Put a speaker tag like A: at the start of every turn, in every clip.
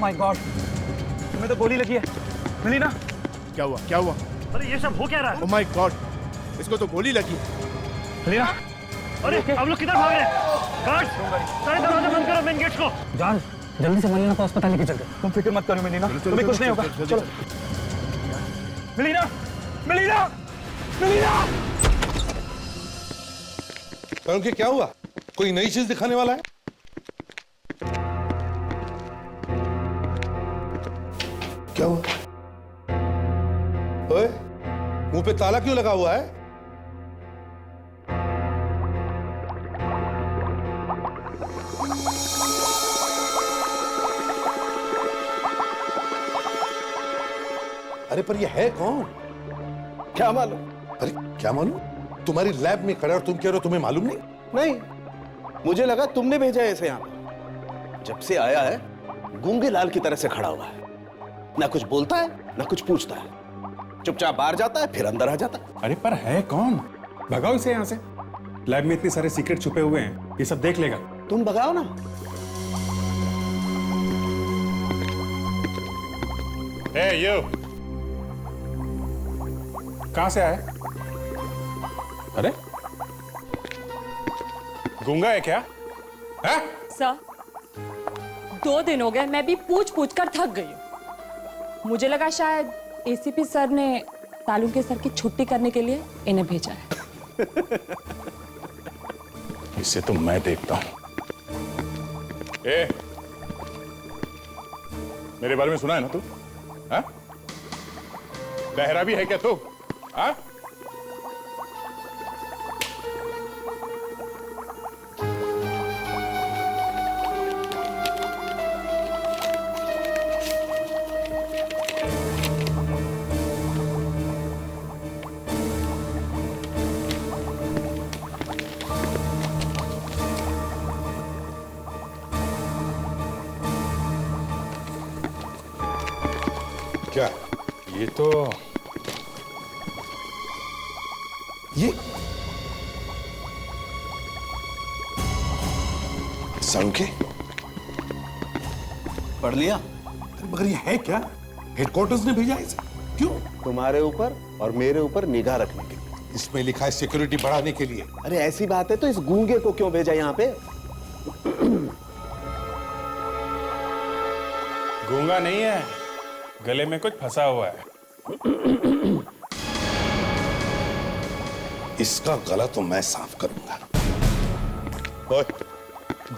A: My God, तुम्हें तो गोली लगी है। मिली ना?
B: क्या हुआ, क्या हुआ?
C: अरे ये सब हो क्या रहा है?
B: ओह माय गॉड, इसको तो गोली लगी।
A: मिली ना?
C: अरे हम लोग किधर भाग रहे हैं? गार्ड, सारे दरवाजे बंद करो, मेन गेट्स को।
A: जान, जल्दी से मलीना को अस्पताल लेके चलते। तुम फिक्र मत करो मिलीना, तुम्हें कुछ नहीं होगा। चलो मिलीना, मिलीना, मिलीना।
D: उनके क्या हुआ? कोई नई चीज दिखाने वाला है? क्या हुआ? ओए, मुंह पे ताला क्यों लगा हुआ है? अरे पर ये है कौन?
E: क्या मालूम?
D: अरे क्या मालूम? तुम्हारी लैब में खड़ा और तुम कह रहे हो तुम्हें मालूम नहीं?
E: नहीं, मुझे लगा तुमने भेजा है इसे यहाँ पे। जब से आया है गूंगे लाल की तरह से खड़ा हुआ है, ना कुछ बोलता है ना कुछ पूछता है, चुपचाप बाहर जाता है फिर अंदर आ जाता है।
B: अरे पर है कौन? भगाओ इसे यहाँ से। लैब में इतने सारे सीक्रेट छुपे हुए हैं, ये सब देख लेगा।
E: तुम भगाओ ना।
B: यो, कहां से आया? अरे गूंगा है क्या? है?
F: सर, 2 दिन हो गए, मैं भी पूछ पूछ कर थक गई हूँ। मुझे लगा शायद एसीपी सर ने तालुके सर की छुट्टी करने के लिए इन्हें भेजा है।
B: इसे तो मैं देखता हूं। मेरे बारे में सुना है ना तू? हाँ? लहरा भी है क्या तू? हाँ?
D: क्या?
B: ये तो
D: ये संख्या
E: पढ़ लिया?
D: मगर ये है क्या? हेडक्वार्टर्स ने भेजा इसे? क्यों?
E: तुम्हारे ऊपर और मेरे ऊपर निगाह रखने के लिए।
D: इसमें लिखा है सिक्योरिटी बढ़ाने के लिए।
E: अरे ऐसी बात है तो इस गूंगे को क्यों भेजा यहाँ पे?
B: गूंगा नहीं है, गले में कुछ फंसा हुआ है।
D: इसका गला तो मैं साफ करूंगा। ओए,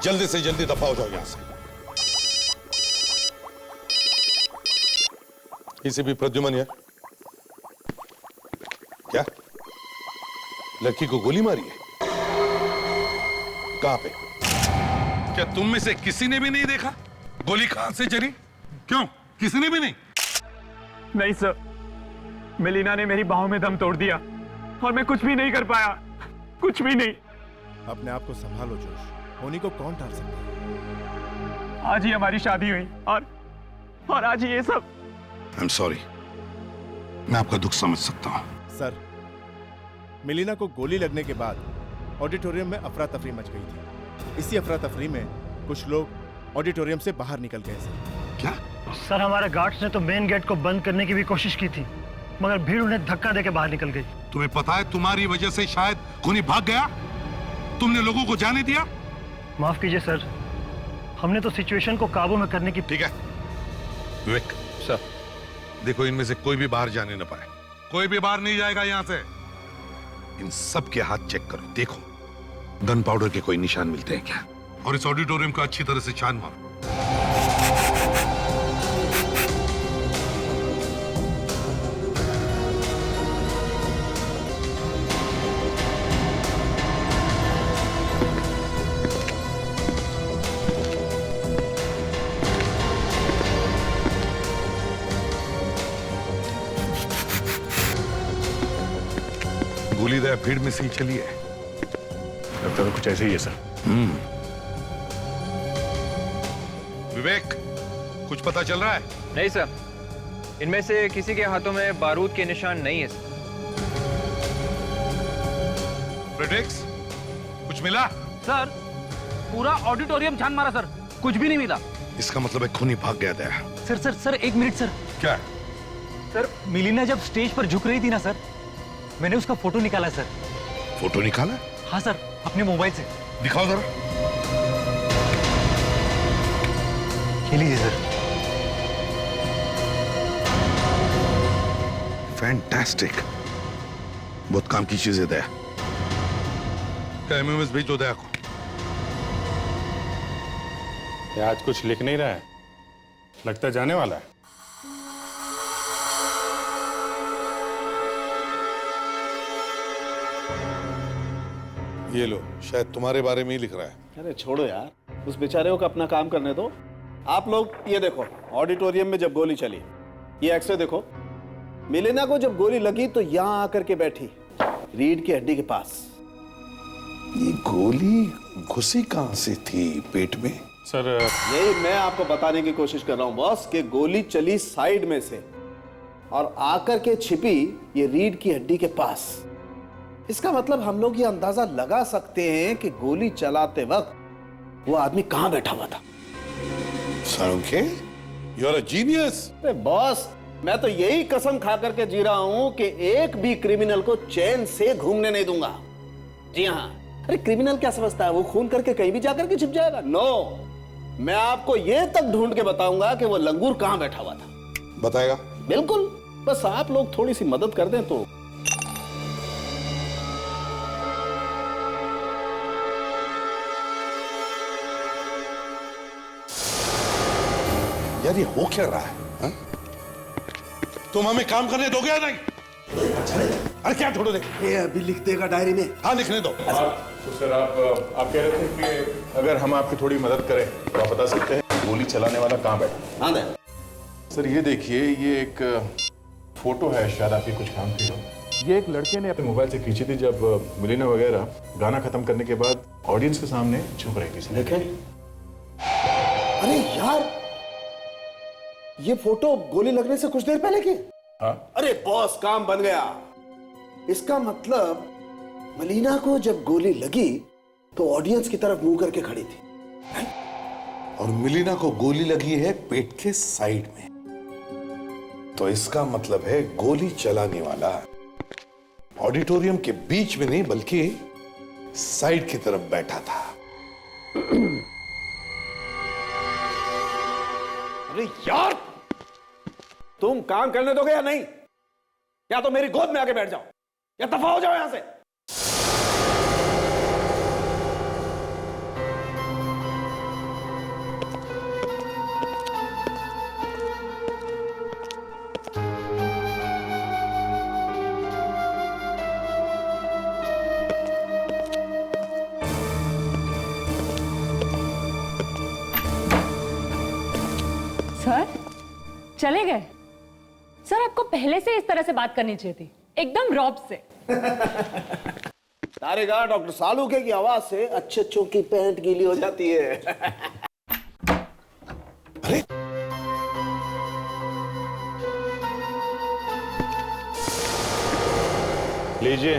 D: जल्दी से जल्दी दफा हो जाओ यहां से। इसे भी प्रद्युमन है क्या? लड़की को गोली मारी है? कहां पे? क्या तुम में से किसी ने भी नहीं देखा गोली कहां से चली? क्यों, किसी ने भी नहीं?
A: नहीं सर, मिलीना ने मेरी बाहों में दम तोड़ दिया और मैं कुछ भी नहीं कर पाया, कुछ भी नहीं।
B: अपने आप को संभालो जोश, होनी को कौन टाल सकता है?
A: आज ही हमारी शादी हुई और आज ही ये सब।
D: आई एम सॉरी, मैं आपका दुख समझ सकता हूं।
B: सर, मिलीना को गोली लगने के बाद ऑडिटोरियम में अफरा तफरी मच गई थी। इसी अफरा तफरी में कुछ लोग ऑडिटोरियम से बाहर निकल गए सर।
D: क्या?
C: सर, हमारे गार्ड्स ने तो मेन गेट को बंद करने की भी कोशिश की थी, मगर भीड़ उन्हें धक्का देके बाहर निकल गई।
D: तुम्हें पता है तुम्हारी वजह से शायद खूनी भाग गया? तुमने लोगों को जाने दिया?
C: माफ कीजिए सर, हमने तो सिचुएशन को काबू में करने की।
D: ठीक है विवेक सर, देखो इनमें से कोई भी बाहर जाने न पाए। कोई भी बाहर नहीं जाएगा यहां से। इन सब के हाथ चेक करो, देखो गन पाउडर के कोई निशान मिलते हैं क्या? और इस ऑडिटोरियम को अच्छी तरह से छान मारो। गोलीदार भीड़ में से ही चली है।
B: लगता है कुछ ऐसे ही है सर।
D: विवेक, कुछ पता चल रहा है?
G: नहीं सर, इनमें से किसी के हाथों में बारूद के निशान नहीं है सर।
D: फ्रेडरिक्स, कुछ मिला?
H: सर, पूरा ऑडिटोरियम छान मारा सर, कुछ भी नहीं मिला।
D: इसका मतलब है खूनी भाग गया दया।
H: सर सर सर, एक मिनट सर।
D: क्या है?
H: सर मिलीना जब स्टेज पर झुक रही थी ना सर, मैंने उसका फोटो निकाला सर।
D: फोटो निकाला?
H: हाँ सर, अपने मोबाइल से।
D: दिखाओ जरा।
H: ये लीजिए सर।
D: फैंटास्टिक, बहुत काम की चीज है दया। क्या एमएमएस भेज दो दया को।
I: ये आज कुछ लिख नहीं रहा है, लगता है जाने वाला है।
D: ये लो, शायद तुम्हारे बारे में ही लिख रहा है।
E: अरे छोड़ो यार, उस बेचारे को अपना काम करने दो। आप लोग ये देखो, ऑडिटोरियम में जब गोली चली, ये एक्सरे देखो। मिलेना को जब गोली लगी तो यहां आकर के बैठी, रीढ़ की हड्डी के पास।
D: ये गोली घुसी कहां से थी पेट में?
I: सर
E: यही मैं आपको बताने की कोशिश कर रहा हूं बॉस, कि गोली चली साइड में से और आकर के छिपी ये रीढ़ की हड्डी के पास। इसका मतलब हम लोग ये अंदाजा लगा सकते हैं कि गोली चलाते वक्त वो आदमी कहां बैठा हुआ था।
D: Salunkhe, you are a genius.
E: अरे बॉस, मैं तो यही कसम खा करके जी रहा हूं कि एक भी क्रिमिनल को चैन से घूमने नहीं दूंगा। जी हाँ, अरे क्रिमिनल क्या समझता है वो खून करके कहीं भी जाकर के छिप जाएगा? नो, मैं आपको ये तक ढूंढ के बताऊंगा कि वो लंगूर कहां बैठा हुआ था।
D: बताएगा?
E: बिल्कुल, बस आप लोग थोड़ी सी मदद कर दें तो।
D: यार ये हो क्या रहा है हा? तुम हमें काम करने दोगे या नहीं? अरे क्या छोड़ो दे,
E: ये अभी लिख देगा डायरी में।
D: हाँ लिखने दो।
I: तो सर आप कह रहे थे कि अगर हम आपकी थोड़ी मदद करें तो आप बता सकते हैं गोली चलाने वाला कहाँ बैठा?
E: हाँ दे।
I: सर ये देखिए, ये एक फोटो है, शायद आपके कुछ काम की हो। ये एक लड़के ने अपने मोबाइल से खींची थी जब मिलीना वगैरह गाना खत्म करने के बाद ऑडियंस के सामने छुप रही थी।
E: देखें, अरे यार, ये फोटो गोली लगने से कुछ देर पहले की।
I: हाँ?
E: अरे बॉस, काम बन गया। इसका मतलब मलीना को जब गोली लगी तो ऑडियंस की तरफ मुंह करके खड़ी थी,
D: और मिलीना को गोली लगी है पेट के साइड में। तो इसका मतलब है गोली चलाने वाला ऑडिटोरियम के बीच में नहीं बल्कि साइड की तरफ बैठा था।
E: अरे यार, तुम काम करने दोगे या नहीं? या तो मेरी गोद में आके बैठ जाओ या दफा हो जाओ यहां से।
F: सर चले गए? सर आपको पहले से इस तरह से बात करनी चाहिए थी, एकदम रॉब से।
E: तारेगा डॉक्टर सालुके की आवाज से अच्छों की पैंट गीली हो जाती है।
D: अरे
I: लीजिए,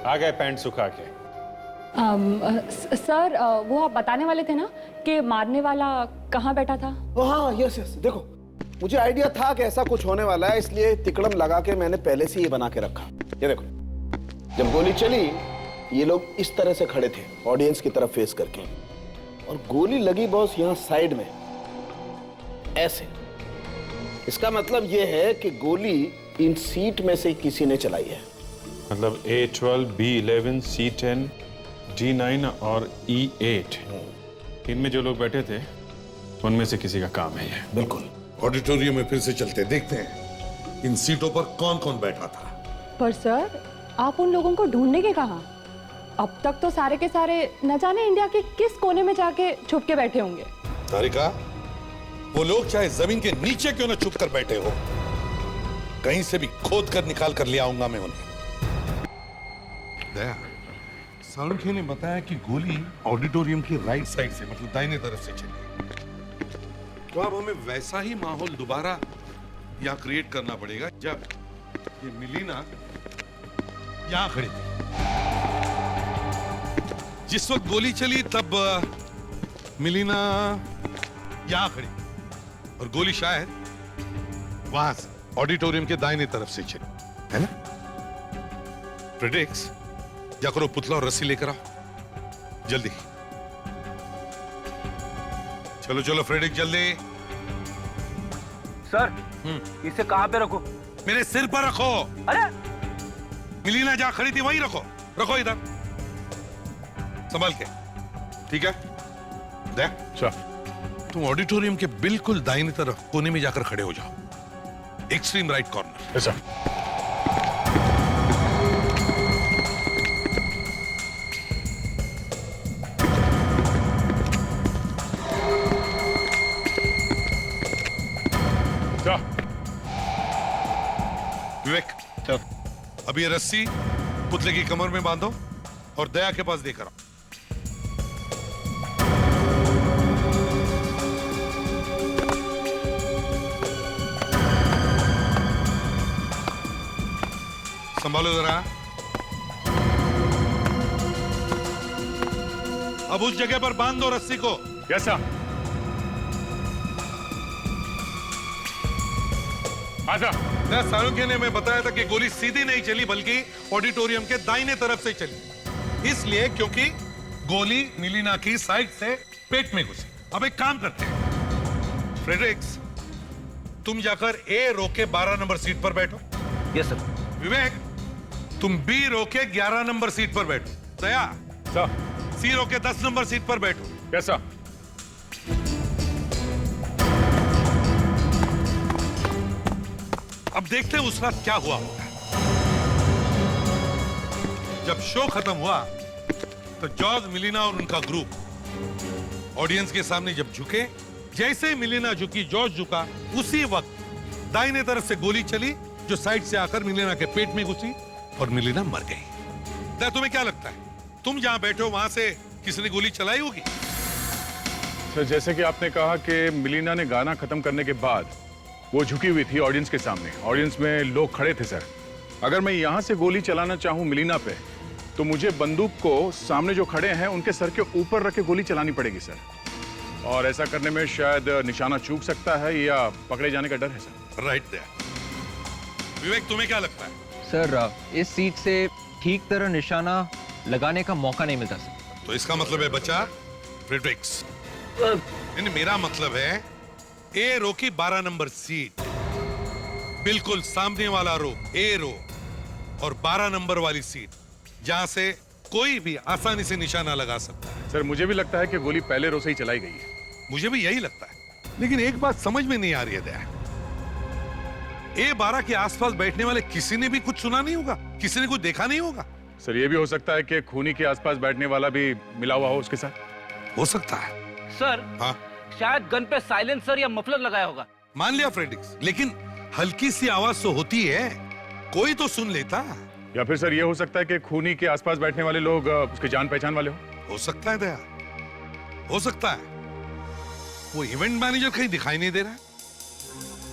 I: आ गए पैंट सुखा के।
F: सर वो आप बताने वाले थे ना कि मारने वाला कहाँ बैठा था?
E: हाँ यस यस, देखो मुझे आइडिया था कि ऐसा कुछ होने वाला है, इसलिए तिकड़म लगा के मैंने पहले से ये बना के रखा। ये देखो, जब गोली चली ये लोग इस तरह से खड़े थे ऑडियंस की तरफ फेस करके, और गोली लगी बॉस यहाँ साइड में ऐसे। इसका मतलब ये है कि गोली इन सीट में से किसी ने चलाई है।
I: मतलब A12, B11, C10, D9 और E8, इनमें जो लोग बैठे थे उनमें से किसी का काम है ये।
E: बिल्कुल।
D: ऑडिटोरियम में फिर से चलते, देखते हैं इन सीटों पर कौन कौन बैठा था।
F: पर सर आप उन लोगों को ढूंढने के कहा? अब तक तो सारे के सारे न जाने इंडिया के किस कोने में जाके छुप के बैठे होंगे।
D: तारिका, वो लोग चाहे जमीन के नीचे क्यों न छुप कर बैठे हो, कहीं से भी खोद कर निकाल कर ले आऊंगा मैं उन्हें। दया, साळुंखे ने बताया कि गोली ऑडिटोरियम की राइट साइड से, मतलब दाहिने तरफ से चली। तो अब हमें वैसा ही माहौल दोबारा यहाँ क्रिएट करना पड़ेगा जब ये मिलीना यहाँ खड़ी थी। जिस वक्त गोली चली तब मिलीना यहां खड़ी और गोली शायद वहां से ऑडिटोरियम के दाहिने तरफ से चली, है ना? फ्रेडरिक्स, जाकर वो पुतला और रस्सी लेकर आओ जल्दी। चलो चलो फ्रेडरिक्स, जल्दी।
A: सर इसे कहां पे रखो?
D: मेरे सिर पर रखो।
A: अरे
D: मिलीना जहां खड़ी थी वहीं रखो, रखो इधर संभाल के, ठीक है? देख तुम ऑडिटोरियम के बिल्कुल दाहिनी तरफ कोने में जाकर खड़े हो जाओ, एक्सट्रीम राइट कॉर्नर।
I: ऐसा
D: विवेक, अब ये रस्सी पुतले की कमर में बांधो और दया के पास देकर आओ। संभालो जरा। अब उस जगह पर बांध दो रस्सी को।
I: कैसा? आजा।
D: सारुख्य ने मैं बताया था कि गोली सीधी नहीं चली बल्कि ऑडिटोरियम के दाहिने तरफ से चली, इसलिए क्योंकि गोली मिलीना की साइड से पेट में घुसी। अब एक काम करते हैं, फ्रेडरिक्स तुम जाकर ए रो के 12 नंबर सीट पर बैठो।
A: Yes sir.
D: विवेक तुम बी रो के 11 नंबर सीट पर बैठो। दया सी रो के 10 नंबर सीट पर बैठो।
I: कैसा?
D: अब देखते हैं उस रात क्या हुआ होगा। जब शो खत्म हुआ तो जॉर्ज, मिलीना और उनका ग्रुप ऑडियंस के सामने जब झुके, जैसे ही मिलीना झुकी जॉर्ज झुका, उसी वक्त दाहिने तरफ से गोली चली जो साइड से आकर मिलीना के पेट में घुसी और मिलीना मर गई। तुम्हें क्या लगता है, तुम जहां बैठे हो वहां से किसी ने गोली चलाई होगी?
I: सर जैसे कि आपने कहा कि मिलीना ने गाना खत्म करने के बाद वो झुकी हुई थी ऑडियंस के सामने, ऑडियंस में लोग खड़े थे। सर अगर मैं यहां से गोली चलाना चाहूं मिलीना पे, तो मुझे बंदूक को सामने जो खड़े हैं उनके सर के ऊपर रख के गोली चलानी पड़ेगी सर, और ऐसा करने में शायद निशाना चूक सकता है या पकड़े जाने का डर है सर।
D: Right there. विवेक तुम्हें क्या लगता है?
G: सर इस सीट से ठीक तरह निशाना लगाने का मौका नहीं मिलता सर।
D: तो इसका मतलब है बच्चा फ्रेडरिक्स, नहीं मेरा मतलब है ए रो की 12 नंबर सीट, बिल्कुल सामने वाला रो ए रो और 12 नंबर वाली सीट जहां से कोई भी आसानी से निशाना लगा सकता है।
I: सर मुझे भी लगता है कि गोली पहले रो से ही चलाई गई है।
D: मुझे भी यही लगता है, लेकिन एक बात समझ में नहीं आ रही है दया, A12 के आसपास बैठने वाले किसी ने भी कुछ सुना नहीं होगा, किसी ने कुछ देखा नहीं होगा।
I: सर ये भी हो सकता है कि खूनी के आसपास बैठने वाला भी मिला हुआ हो उसके साथ।
D: हो सकता है
J: सर।
D: हाँ
J: शायद गन पे साइलेंसर या मफलर लगाया होगा।
D: मान लिया फ्रेडरिक्स, लेकिन हल्की सी आवाज तो होती है, कोई तो सुन लेता।
I: या फिर सर ये हो सकता है कि खूनी के आसपास बैठने वाले लोग उसके जान पहचान वाले
D: हो सकता है दया, हो सकता है। वो इवेंट मैनेजर कहीं दिखाई नहीं दे रहा है,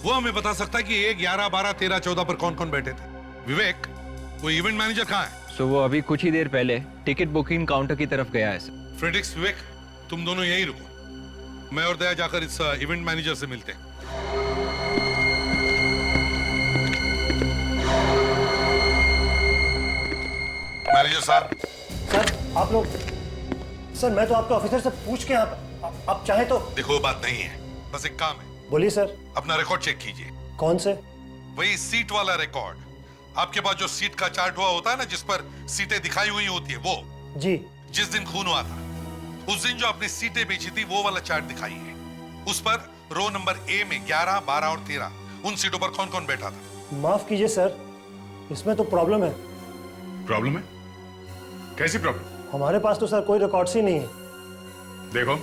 D: वो हमें बता सकता है कि 1, 11, 12, 13, 14 पर कौन कौन बैठे थे। विवेक वो इवेंट मैनेजर कहाँ है?
G: सो वो अभी कुछ ही देर पहले टिकट बुकिंग काउंटर की तरफ गया है सर।
D: फ्रेडरिक्स, विवेक तुम दोनों यहीं रुको, मैं और दया जाकर इस इवेंट मैनेजर से मिलते हैं। मैनेजर साहब।
C: सर आप लोग, सर मैं तो आपके ऑफिसर से पूछ के आप चाहे तो।
D: देखो बात नहीं है, बस एक काम है।
C: बोलिए सर।
D: अपना रिकॉर्ड चेक कीजिए।
C: कौन से?
D: वही सीट वाला रिकॉर्ड। आपके पास जो सीट का चार्ट हुआ होता है ना, जिस पर सीटें दिखाई हुई होती है, वो
C: जी।
D: जिस दिन खून हुआ था उस दिन जो आपने सीटें बेची थी वो वाला चार्ट दिखाइए। उस पर रो नंबर ए में 11, 12 और 13 उन सीटों पर कौन कौन बैठा था?
C: माफ कीजिए सर, इसमें तो प्रॉब्लम है।
I: प्रॉब्लम है? कैसी प्रॉब्लम?
C: हमारे पास तो सर कोई रिकॉर्ड्स ही नहीं है।
I: देखो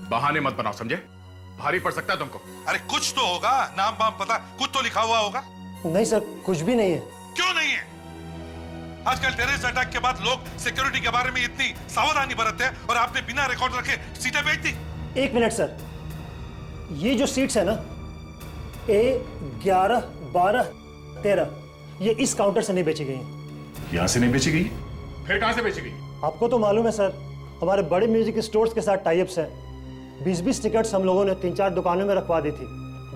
I: बहाने मत बनाओ, समझे? भारी पड़ सकता है तुमको।
D: अरे कुछ तो होगा, नाम वाम पता, कुछ तो लिखा हुआ होगा।
C: नहीं सर, कुछ भी नहीं है।
D: क्यों नहीं है? आजकल टेररिस्ट अटैक के बाद लोग सिक्योरिटी के बारे में इतनी सावधानी बरतते हैं और आपने बिना रिकॉर्ड रखे सीटें बेच दी।
C: 1 मिनट सर, ये जो सीट्स है ना A, 11, 12, 13, ये इस काउंटर से नहीं बेची गई।
I: यहां से नहीं बेची गई? फिर कहां से बेची गई?
C: आपको तो मालूम है सर, हमारे बड़े म्यूजिक स्टोर्स के साथ टाई अप्स हैं। 20-20 टिकट्स हम लोगों ने 3-4 दुकानों में रखवा दी थी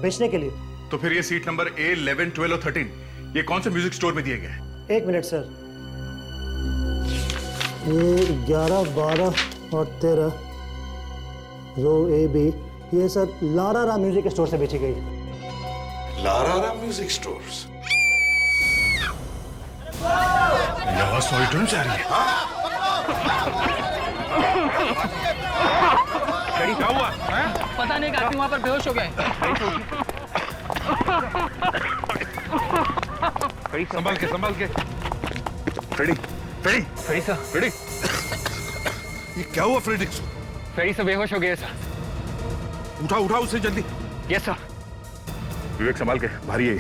C: बेचने के लिए।
I: तो फिर ये सीट नंबर A11, 12 और 13 ये कौन से म्यूजिक स्टोर में दिए गए?
C: एक मिनट सर, ये 11, 12 और 13 रो ए बी, ये सब लारारा म्यूजिक स्टोर से बेची गई।
D: लारारा म्यूजिक स्टोर्स?
I: यहाँ सौ आइटम्स आ रही है।
J: क्या हुआ? पता नहीं, आदमी वहां पर बेहोश हो गया है।
D: संभाल के
I: Freddy, Freddy,
G: Freddy sir,
I: Freddy.
D: ये क्या हुआ फ्रेडिक्स?
G: फ्रेडी सर बेहोश हो गए सर।
D: उठा उसे जल्दी।
G: Yes sir.
I: विवेक संभाल के, भारी है ये।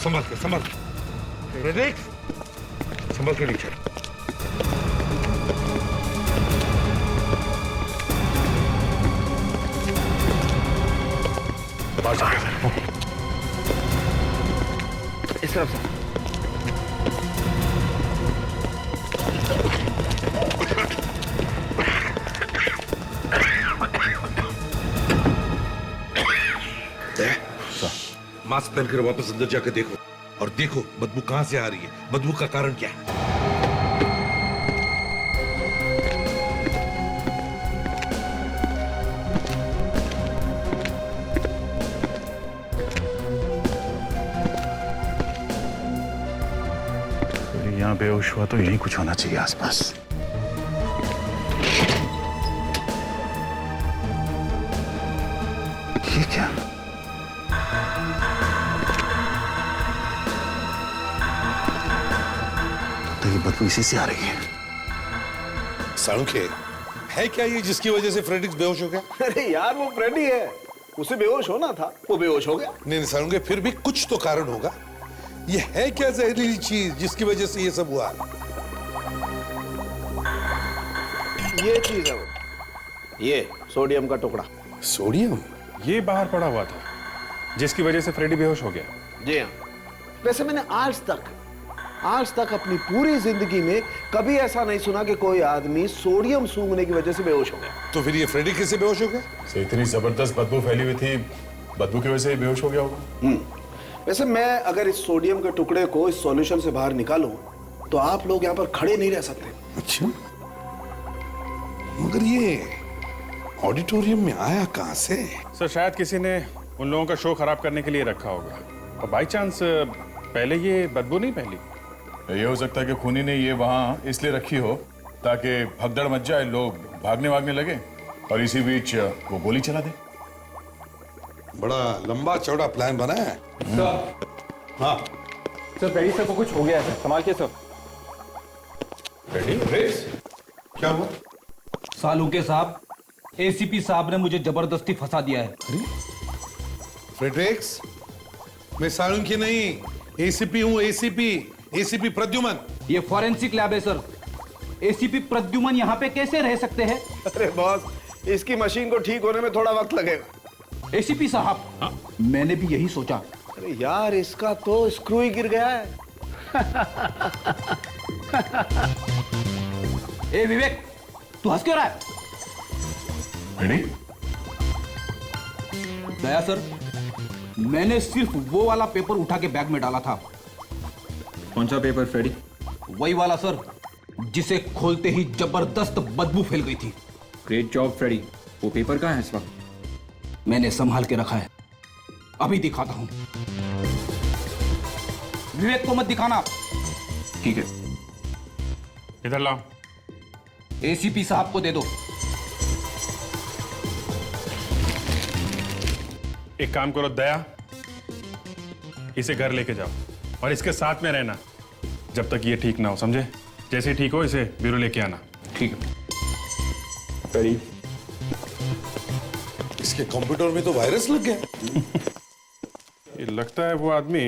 D: संभाल के फ्रेडिक्स, संभाल के नीचे।
I: बाहर जाके
G: इस तरफ से।
D: मास्क पहनकर वापस अंदर जाकर देखो, और देखो बदबू कहां से आ रही है, बदबू का कारण क्या है।
I: यहाँ बेहोश हुआ तो यही कुछ होना चाहिए आसपास। ये क्या? तो ये बदबू इसी से आ रही है।
D: साळुंखे, है क्या ये जिसकी वजह से फ्रेडिक्स बेहोश हो गया?
E: अरे यार वो फ्रेडी है, उसे बेहोश होना था, वो बेहोश हो गया।
D: नहीं साळुंखे, फिर भी कुछ तो कारण होगा। ये है क्या जहरीली चीज जिसकी वजह से ये सब हुआ?
E: ये चीज है वो, ये सोडियम का टुकड़ा।
D: सोडियम?
I: ये बाहर पड़ा हुआ था जिसकी वजह से फ्रेडी बेहोश हो गया।
E: जी हाँ। वैसे मैंने आज तक अपनी पूरी जिंदगी में कभी ऐसा नहीं सुना कि कोई आदमी सोडियम सूंघने की वजह से बेहोश हो गया।
D: तो फिर ये फ्रेडी कैसे बेहोश हो गया?
I: इतनी जबरदस्त बदबू फैली हुई थी, बदबू की वजह से बेहोश हो गया होगा।
E: वैसे मैं अगर इस सोडियम के टुकड़े को इस सॉल्यूशन से बाहर निकालूं तो आप लोग यहाँ पर खड़े नहीं रह सकते।
D: अच्छा, मगर ये ऑडिटोरियम में आया कहां से?
I: सर शायद किसी ने उन लोगों का शो खराब करने के लिए रखा होगा, और बाई चांस पहले ये बदबू नहीं फैली। ये हो सकता है कि खूनी ने ये वहां इसलिए रखी हो ताकि भगदड़ मच जाए, लोग भागने वागने लगे, और इसी बीच वो गोली चला दे।
D: बड़ा लंबा चौड़ा प्लान बना है। हाँ
G: सर फ्रेडी सर को कुछ हो गया है, संभाल के सर।
D: क्या हुआ?
J: सालुंखे साहब, एसीपी साहब ने मुझे जबरदस्ती फंसा दिया है।
D: फ्रेडरिक्स, मैं साळुंखे नहीं, एसीपी हूँ। एसीपी प्रद्युमन।
J: ये फॉरेंसिक लैब है सर। एसीपी प्रद्युमन यहाँ पे कैसे रह सकते हैं?
E: अरे बॉस, इसकी मशीन को ठीक होने में थोड़ा वक्त लगेगा।
J: एसीपी साहब, मैंने भी यही सोचा।
E: अरे यार, इसका तो स्क्रू ही गिर गया है।
J: ए विवेक, तू हंस क्यों रहा है? दया सर, मैंने सिर्फ वो वाला पेपर उठा के बैग में डाला था।
G: कौन सा पेपर फ्रेडी?
J: वही वाला सर, जिसे खोलते ही जबरदस्त बदबू फैल गई थी।
G: Great job Freddy. वो पेपर कहाँ है इस वक्त?
J: मैंने संभाल के रखा है, अभी दिखाता हूं। विवेक को मत दिखाना।
G: ठीक है।
I: इधर लाओ।
J: एसीपी साहब को दे दो।
I: एक काम करो दया, इसे घर लेके जाओ और इसके साथ में रहना जब तक ये ठीक ना हो, समझे? जैसे ठीक हो इसे ब्यूरो लेके आना।
J: ठीक है।
G: फ्रेडी,
D: इसके कंप्यूटर में तो वायरस लग गया।
I: ये लगता है वो आदमी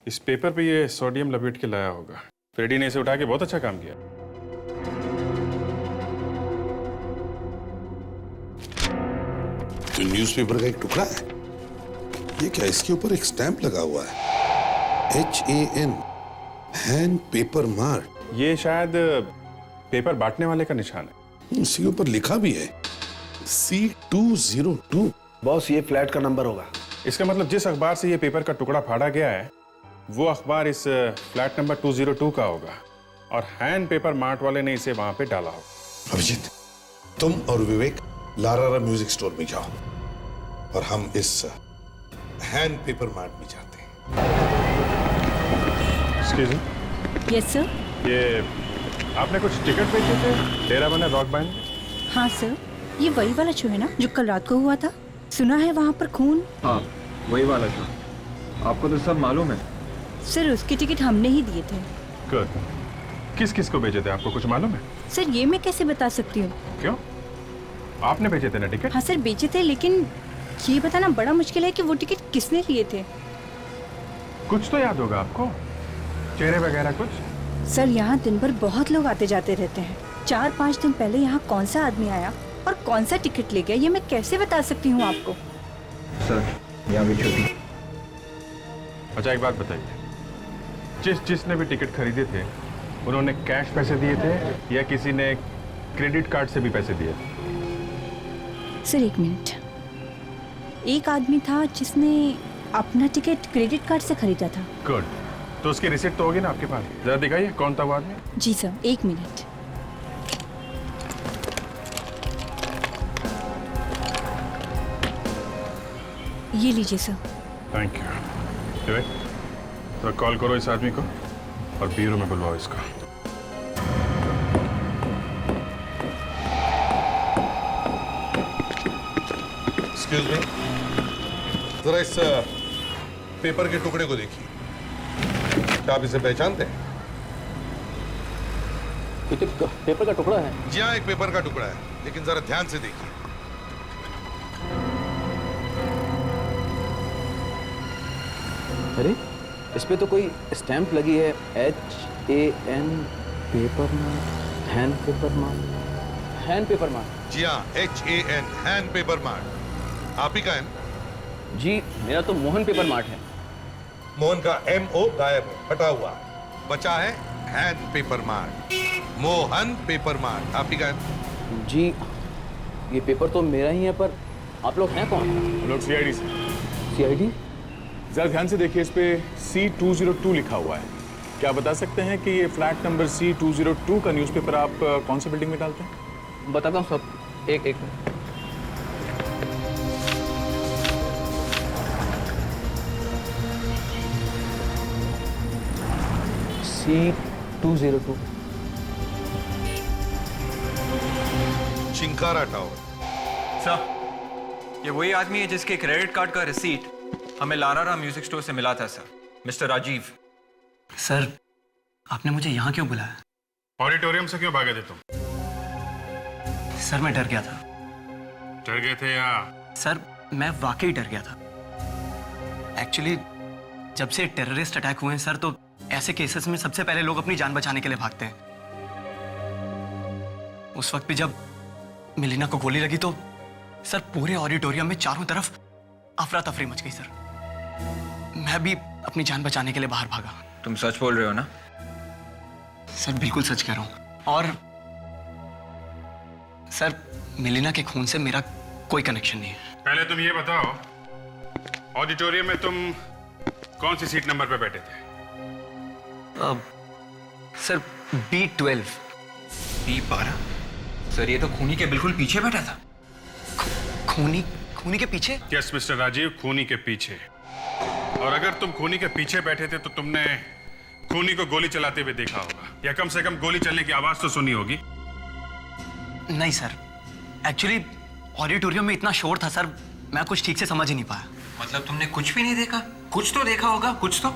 I: इस पेपर पे ये सोडियम लपेट के लाया होगा। फ्रेडी ने इसे उठा के बहुत अच्छा काम किया।
D: जो न्यूज़पेपर का एक टुकड़ा है, ये क्या? इसके ऊपर एक स्टैंप लगा हुआ है, HAN, हैंड पेपर मार्क।
I: ये शायद पेपर बांटने वाले का निशान है।
D: इसके ऊपर लिखा भी है C202।
E: बॉस ये फ्लैट का नंबर होगा।
I: इसका मतलब जिस अखबार से ये पेपर का टुकड़ा फाड़ा गया है वो अखबार इस फ्लैट नंबर 202 का होगा और हैंड पेपर मार्ट वाले ने इसे वहां पे डाला होगा।
D: अभिजीत, तुम और विवेक लारारा म्यूजिक स्टोर में जाओ और हम इस हैंड पेपर मार्ट में जाते हैं।
I: Excuse me.
K: Yes sir.
I: ये आपने कुछ टिकट बेचे थे तेरा बना रॉक बैंड?
K: हाँ सर, ये वही वाला शो है ना जो कल रात को हुआ था? सुना है वहाँ पर खून।
G: हाँ, वही वाला शो। आपको तो सब मालूम है।
K: सर उसके टिकट हमने ही दिए थे।
I: गुड। किस किस को भेजे थे आपको कुछ मालूम है?
K: सर ये मैं कैसे बता सकती हूँ?
I: क्यों? आपने भेजे थे ना टिकट?
K: हाँ सर बेचे थे, लेकिन ये बताना बड़ा मुश्किल है कि वो टिकट किसने लिए थे।
I: कुछ तो याद होगा आपको, चेहरे वगैरह कुछ?
K: सर यहाँ दिन भर बहुत लोग आते जाते रहते हैं। 4-5 दिन पहले यहाँ कौन सा आदमी आया और कौन सा टिकट ले गया ये मैं कैसे बता सकती हूँ आपको?
G: सर यहाँ भी छोटी।
I: अच्छा एक बात बताइए, जिसने भी टिकट खरीदे थे उन्होंने कैश पैसे दिए थे या किसी ने क्रेडिट कार्ड से भी पैसे दिए थे?
K: सर एक मिनट। एक आदमी था जिसने अपना टिकट क्रेडिट कार्ड से खरीदा था।
I: गुड, तो उसकी रिसिप्ट तो होगी ना आपके पास? जरा दिखाइए कौन था वो आदमी।
K: जी सर, एक मिनट। ये लीजिए सर।
I: Thank you. तो कॉल करो इस आदमी को और ब्यूरो में बुलवाओ इसको।
D: एक्सक्यूज मी, जरा इस पेपर के टुकड़े को देखिए। क्या आप इसे पहचानते हैं?
E: पेपर का टुकड़ा है?
D: जी हाँ, एक पेपर का टुकड़ा है, लेकिन जरा ध्यान से देखिए।
J: अरे इस पे तो कोई स्टैंप लगी है, HAN paper mart, hand paper mart, hand paper mart.
D: जी हाँ, HAN, हैंड पेपर मार्ट। आप ही का है?
J: जी मेरा तो मोहन पेपर मार्ट है।
D: मोहन का MO गायब है, हटा हुआ। बचा है hand paper mart, Mohan paper mart. आप ही का है?
J: जी ये पेपर तो मेरा ही है, पर आप लोग हैं कौन?
I: हम लोग CID से।
J: CID?
I: जरा ध्यान से देखिए, इस पे C202 लिखा हुआ है। क्या बता सकते हैं कि ये फ्लैट नंबर C202 का न्यूज़पेपर आप कौन सी बिल्डिंग में डालते हैं?
J: बताता हूँ सब, एक minute. C202
D: chinkara tower.
G: Sir ये वही आदमी है जिसके क्रेडिट कार्ड का रिसीट हमें लारारा म्यूजिक स्टोर से मिला था सर, मिस्टर राजीव।
H: सर आपने मुझे यहाँ क्यों बुलाया?
I: ऑडिटोरियम से क्यों भागे थे तुम?
H: सर मैं डर गया था।
I: डर गए थे या?
H: सर मैं वाकई डर गया था। एक्चुअली जब से टेररिस्ट अटैक हुए हैं सर, तो ऐसे केसेस में सबसे पहले लोग अपनी जान बचाने के लिए भागते हैं। उस वक्त भी जब मिलीना को गोली लगी तो सर पूरे ऑडिटोरियम में चारों तरफ अफरा तफरी मच गई सर। मैं भी अपनी जान बचाने के लिए बाहर भागा।
G: तुम सच बोल रहे हो ना?
H: सर बिल्कुल सच कह रहा हूं। और सर मिलीना के खून से मेरा कोई कनेक्शन नहीं है।
I: पहले तुम ये बताओ, ऑडिटोरियम में तुम कौन सी सीट नंबर पे बैठे थे?
H: Sir B12।
G: B12? सर ये तो खूनी के बिल्कुल पीछे बैठा था।
H: खूनी के पीछे?
I: यस मिस्टर राजीव, खूनी के पीछे। और अगर तुम खूनी के पीछे बैठे थे तो तुमने खूनी को गोली चलाते हुए देखा होगा, या कम से कम गोली चलने की आवाज तो सुनी होगी।
H: नहीं सर, एक्चुअली ऑडिटोरियम में इतना शोर था सर, मैं कुछ ठीक से समझ ही नहीं पाया।
G: मतलब तुमने कुछ भी नहीं देखा? कुछ तो देखा होगा, कुछ तो।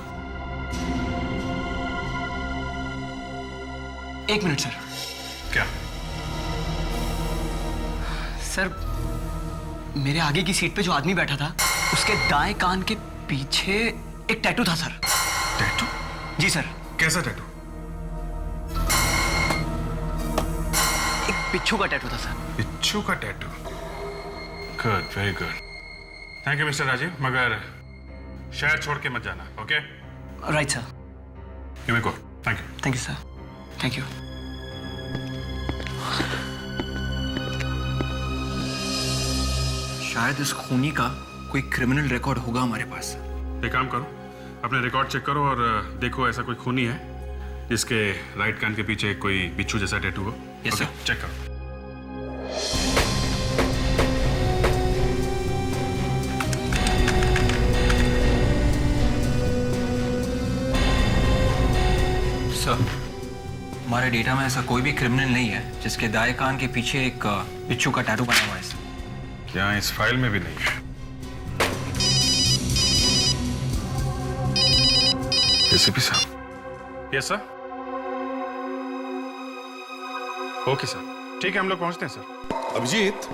H: एक मिनट सर।
I: क्या?
H: सर मेरे आगे की सीट पे जो आदमी बैठा था उसके दाएं कान के पीछे एक टैटू था सर।
I: टैटू?
H: जी सर।
I: कैसा टैटू?
H: एक बिच्छू का टैटू था सर।
I: बिच्छू का tattoo? Good, very good. Thank you mister Rajiv, मगर शहर छोड़ के मत जाना, okay?
H: Right sir.
I: You may go. Thank you.
H: Thank you sir. Thank you.
G: शायद इस खूनी का कोई क्रिमिनल रिकॉर्ड होगा हमारे पास।
I: एक काम करो, अपने रिकॉर्ड चेक करो और देखो ऐसा कोई खूनी है जिसके राइट कान के पीछे कोई बिच्छू जैसा टैटू हो।
G: Yes sir.
I: चेक करो।
G: सर, हमारे डेटा में ऐसा कोई भी क्रिमिनल नहीं है जिसके दाएं कान के पीछे एक बिच्छू का टैटू बना हुआ है सर।
I: क्या इस फाइल में भी नहीं है? एसीपी साहब। Yes sir. ओके सर, ठीक है, हम लोग पहुंचते हैं सर।
D: अभिजीत,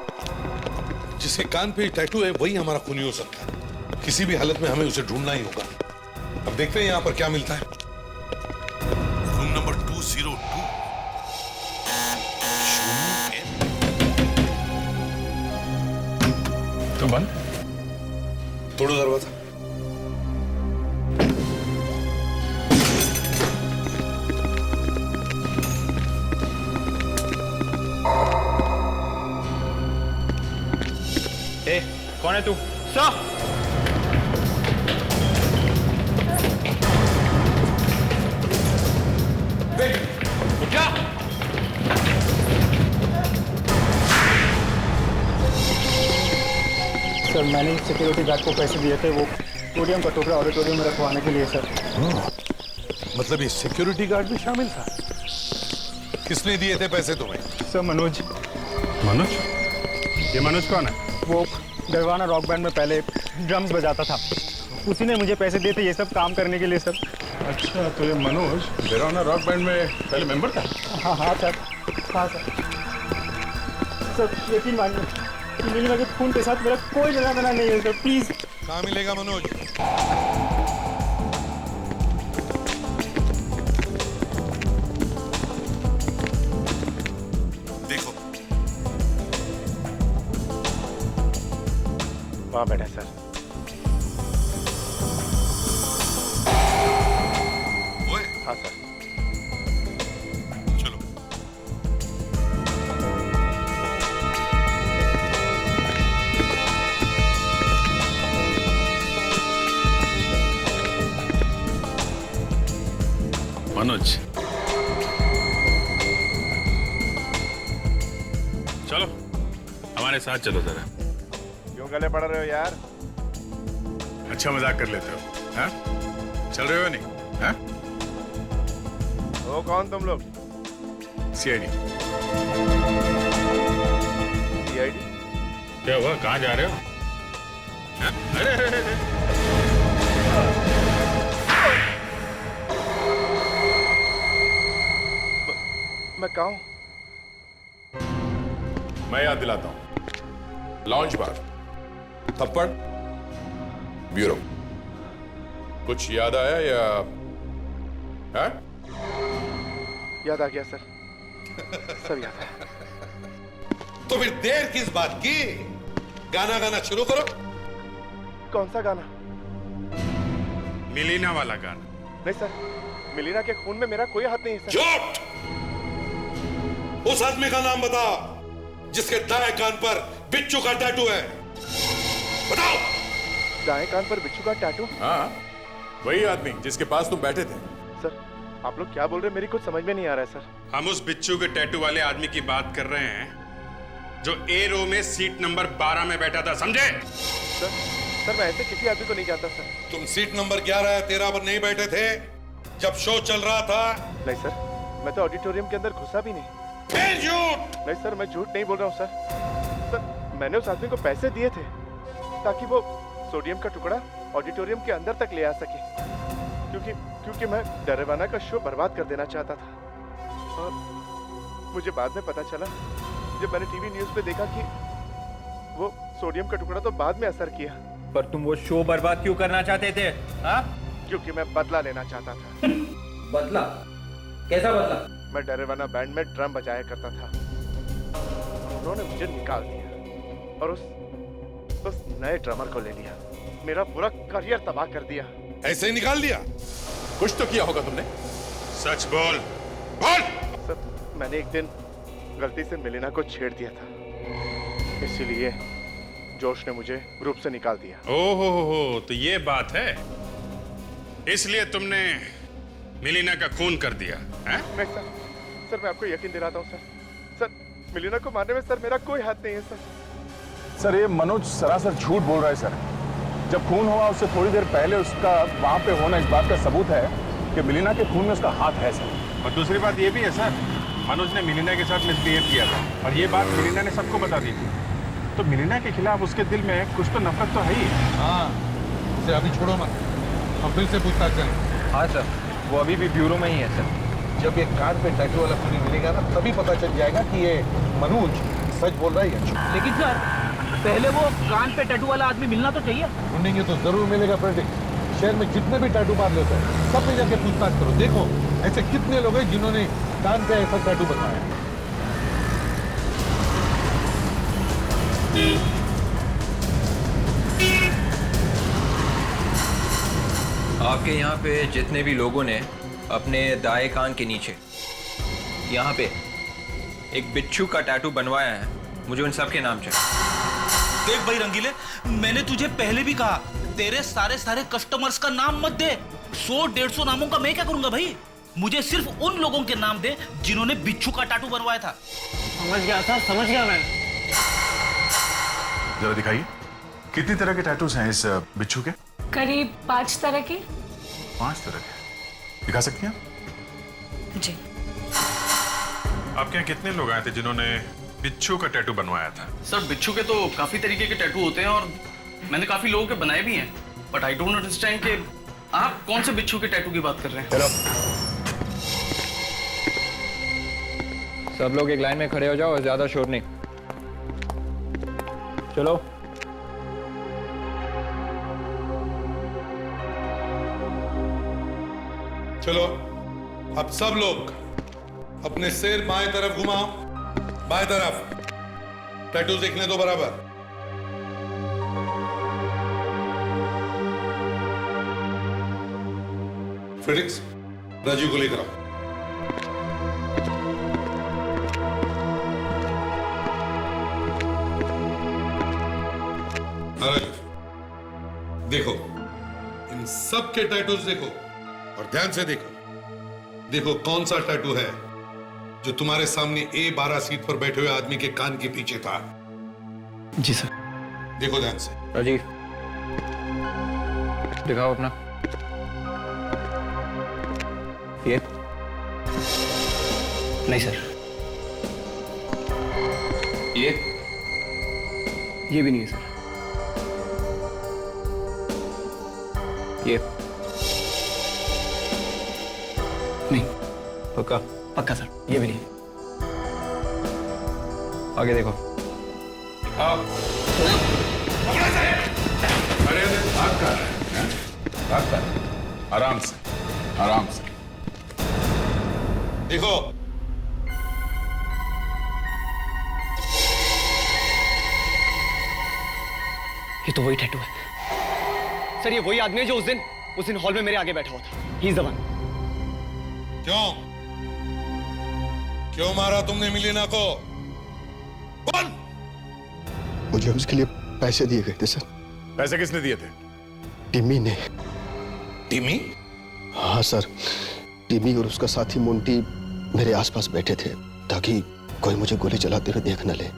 D: जिसके कान पे टैटू है वही हमारा खूनी हो सकता है। किसी भी हालत में हमें उसे ढूंढना ही होगा। अब देखते हैं यहाँ पर क्या मिलता है। Room number 202।
I: तो बंद।
D: तोड़ो दरवाजा।
A: कौन है तू? सर! उठ जा!
C: सर, मैंने सिक्योरिटी गार्ड को पैसे दिए थे वो पोडियम का टुकड़ा ऑडिटोरियम में रखवाने के लिए सर।
D: मतलब ये सिक्योरिटी गार्ड भी शामिल था? किसने दिए थे पैसे तुम्हें?
C: सर, मनोज।
I: मनोज? ये मनोज कौन है?
C: वो गरवाना रॉक बैंड में पहले ड्रम्स बजाता था। उसी ने मुझे पैसे दिए थे ये सब काम करने के लिए सर।
I: अच्छा, तो ये मनोज गरवाना रॉक बैंड में पहले मेंबर था?
C: हाँ हाँ सर, हाँ सर। सर यकीन मानिए मीना के खून के साथ मेरा कोई लेना देना नहीं है सर, प्लीज।
D: कहाँ मिलेगा मनोज? देखो।
B: वहाँ बैठा सर।
D: ओए,
B: हाँ सर।
D: चलो।
I: मनोज, चलो हमारे साथ चलो जरा।
B: क्यों गले पड़ रहे हो यार?
I: अच्छा मजाक कर लेते हो, हाँ? चल रहे हो नहीं? हाँ?
B: हो कौन तुम लोग?
I: सीआईडी।
B: सीआईडी?
I: क्या हुआ, कहाँ जा रहे हो? हाँ? अरे, अरे, अरे, अरे।
B: मैं कहाँ हूँ?
I: मैं याद दिलाता हूं। लॉन्च बार, थप्पड़, ब्यूरो। कुछ याद आया या? है?
B: याद आ गया सर, सब याद है।
D: तो फिर देर किस बात की? गाना गाना शुरू करो।
B: कौन सा गाना?
I: मिलीना वाला गाना।
B: नहीं सर, मिलीना के खून में मेरा कोई हाथ नहीं है सर।
D: झूठ! उस आदमी का नाम बता जिसके दाएं कान पर बिच्छू का टैटू है। बताओ।
B: दाएं कान पर बिच्छू का टैटू?
I: हाँ, वही आदमी जिसके पास तुम बैठे थे।
B: सर, आप लोग क्या बोल रहे हैं? मेरी कुछ समझ में नहीं आ रहा है सर।
I: हम उस बिच्छू के टैटू वाले आदमी की बात कर रहे हैं जो ए रो में सीट नंबर 12 में बैठा था, समझे?
B: सर मैं ऐसे किसी आदमी को नहीं जानता सर।
D: तुम सीट नंबर 11 या 13 पर नहीं बैठे थे जब शो चल रहा था?
B: नहीं सर, मैं तो ऑडिटोरियम के अंदर घुसा भी नहीं।
D: फिर झूठ!
B: नहीं सर, मैं झूठ नहीं बोल रहा हूँ सर। सर, मैंने उस आदमी को पैसे दिए थे ताकि वो सोडियम का टुकड़ा ऑडिटोरियम के अंदर तक ले आ सके, क्योंकि मैं डरेवाना का शो बर्बाद कर देना चाहता था। और मुझे बाद में पता चला जब मैंने टीवी न्यूज़ पे देखा कि वो सोडियम का टुकड़ा तो बाद में असर किया।
A: पर तुम वो शो बर्बाद क्यों करना चाहते थे? हाँ?
B: क्योंकि मैं बदला लेना चाहता था।
A: बदला? कैसा बदला?
B: मैं डरेवाना बैंड में ड्रम बजाया करता था। उन्होंने मुझे निकाल दिया और उस नए ड्रमर को ले लिया। मेरा पूरा करियर तबाह कर दिया।
D: ऐसे ही निकाल दिया?
I: कुछ तो किया होगा तुमने। सच बोल, बोल।
B: सर, मैंने एक दिन गलती से मिलीना को छेड़ दिया था, इसीलिए जोश ने मुझे ग्रुप से निकाल दिया।
I: ओहो हो, तो ये बात है, इसलिए तुमने मिलीना का खून कर दिया है?
B: नहीं सर, मैं आपको यकीन दिलाता हूँ सर, मिलीना को मारने में सर मेरा कोई हाथ नहीं है
I: सर, ये मनोज सरासर झूठ बोल रहा है सर। जब खून हुआ उससे थोड़ी देर पहले उसका वहां पे होना इस बात का सबूत है कि मिलीना के खून में उसका हाथ है सर। और दूसरी बात ये भी है सर, मनोज ने मिलीना के साथ मिसबिहेव किया था और ये बात मिलीना ने सबको बता दी थी। तो मिलीना के खिलाफ उसके दिल में कुछ तो नफरत तो है ही।
D: हाँ, उसे अभी छोड़ो मत, हम फिर से पूछताछ करें।
G: हाँ सर, वो अभी भी ब्यूरो में ही है सर।
D: जब ये कान पे टैटू वाला खूनी मिलेगा ना, तभी पता चल जाएगा कि ये मनोज सच बोल रहा है या झूठ।
J: लेकिन सर, पहले वो कान पे टैटू वाला आदमी मिलना तो चाहिए।
D: ढूंढेंगे तो जरूर मिलेगा प्रेडिक्ट। शहर में जितने भी टैटू मार लेते हैं सब में जाके पूछताछ करो, देखो ऐसे कितने लोग हैं जिन्होंने कान पे ऐसा टैटू बनवाया।
G: आपके यहाँ पे जितने भी लोगों ने अपने दाएं कान के नीचे यहाँ पे एक बिच्छू का टैटू बनवाया है, मुझे उन सब के नाम चाहिए।
L: देख भाई रंगीले, मैंने तुझे पहले भी कहा, तेरे सारे कस्टमर्स का नाम मत दे। 100-150 नामों का मैं क्या करूंगा भाई? मुझे सिर्फ उन लोगों के नाम दे जिन्होंने बिच्छू का टैटू बनवाया था।
C: समझ गया सर, समझ गया मैं।
I: जरा दिखाइए, कितनी तरह के टैटूज हैं इस बिच्छू के?
F: करीब 5 तरह के।
I: 5 तरह के, दिखा सकती हैं आप?
F: जी।
I: आपके यहाँ कितने लोग आए थे जिन्होंने बिच्छू का टैटू बनवाया था?
H: सर, बिच्छू के तो काफी तरीके के टैटू होते हैं और मैंने काफी लोगों के बनाए भी हैं, बट आई डोंट अंडरस्टैंड कि आप कौन से बिच्छू के टैटू की बात कर रहे हैं।
G: सब लोग एक लाइन में खड़े हो जाओ और ज्यादा शोर नहीं। चलो।
D: चलो, अब सब लोग अपने सिर बाएं तरफ घुमाओ, बाएं तरफ। टैटू देखने दो बराबर। फ्रेडिक्स, राजीव को लेकर आओ। राजीव, देखो इन सब के टैटूज देखो और ध्यान से देखो। देखो कौन सा टैटू है जो तुम्हारे सामने A12 सीट पर बैठे हुए आदमी के कान के पीछे था।
H: जी सर।
D: देखो ध्यान से।
G: राजीव, दिखाओ अपना। ये
H: नहीं सर, ये भी नहीं है सर।
G: ये
H: नहीं।
G: पक्का?
H: पक्का सर, ये भी नहीं।
G: आगे देखो।
I: अरे बात कर रहे हैं, बात कर, आराम से, आराम से।
D: देखो
H: ये तो वही टैटू है सर, ये वही आदमी है जो उस दिन हॉल में मेरे आगे बैठा हुआ था। He is the one.
D: क्यों मारा तुमने मिलीना को? बोल।
M: मुझे उसके लिए पैसे दिए गए थे सर।
I: पैसे किसने दिए थे?
M: टिमी ने।
D: टिमी?
M: हाँ सर, टिमी और उसका साथी मोंटी मेरे आसपास बैठे थे ताकि कोई मुझे गोली चलाते हुए देख न ले।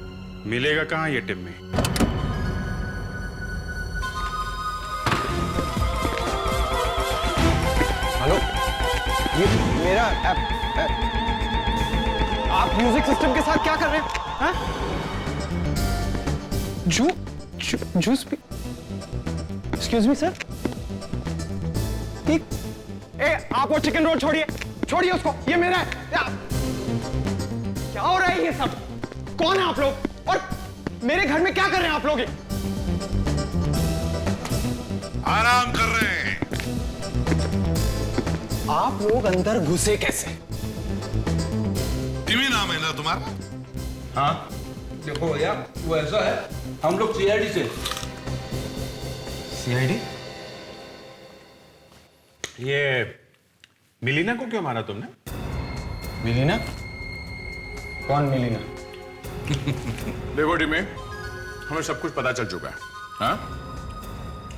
I: मिलेगा कहाँ ये टिम्मी?
H: हेलो, ये मेरा आप म्यूजिक सिस्टम के साथ क्या कर रहे हैं? हाँ? जूस भी? Excuse me sir. आप वो चिकन रोल छोड़िए उसको, ये मेरा है। क्या हो रहा है ये सब? कौन है आप लोग और मेरे घर में क्या कर रहे हैं आप लोग?
D: आराम कर रहे हैं।
H: आप लोग अंदर घुसे कैसे?
D: टिमी नाम है ना तुम्हारा?
J: हाँ देखो भैया, वो ऐसा है, हम लोग सीआईडी से।
H: सीआईडी?
I: ये मिलीना को क्यों मारा तुमने?
J: मिलीना? कौन मिलीना?
I: देखो टिमी, हमें सब कुछ पता चल चुका है। हाँ?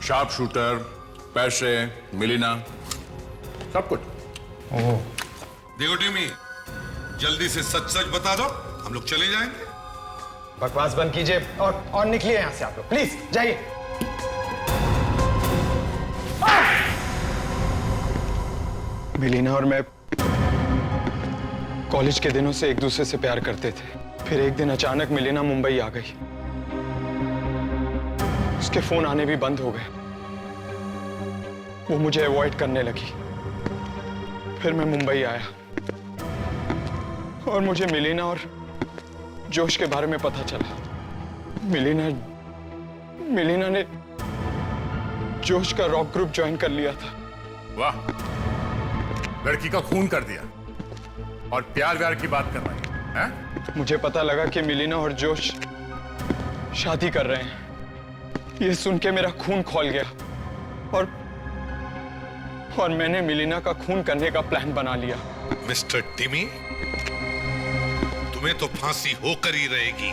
I: शार्प शूटर, पैसे, मिलीना, सब कुछ।
D: देखो टिमी, जल्दी से सच सच बता दो, हम लोग चले जाएंगे।
N: बकवास बंद कीजिए और निकलिए यहां से आप लोग, प्लीज जाइए।
H: मिलीना और मैं कॉलेज के दिनों से एक दूसरे से प्यार करते थे। फिर एक दिन अचानक मिलीना मुंबई आ गई। उसके फोन आने भी बंद हो गए। वो मुझे अवॉइड करने लगी। फिर मैं मुंबई आया और मुझे मिलीना और जोश के बारे में पता चला। मिलीना ने जोश का रॉक ग्रुप ज्वाइन कर लिया था।
I: वाह, लड़की का खून कर दिया और प्यार व्यार की बात कर रही है?
H: मुझे पता लगा कि मिलीना और जोश शादी कर रहे हैं। ये सुन के मेरा खून खौल गया और मैंने मिलीना का खून करने का प्लान बना लिया।
D: मिस्टर टिमी, तुम्हें तो फांसी होकर ही रहेगी।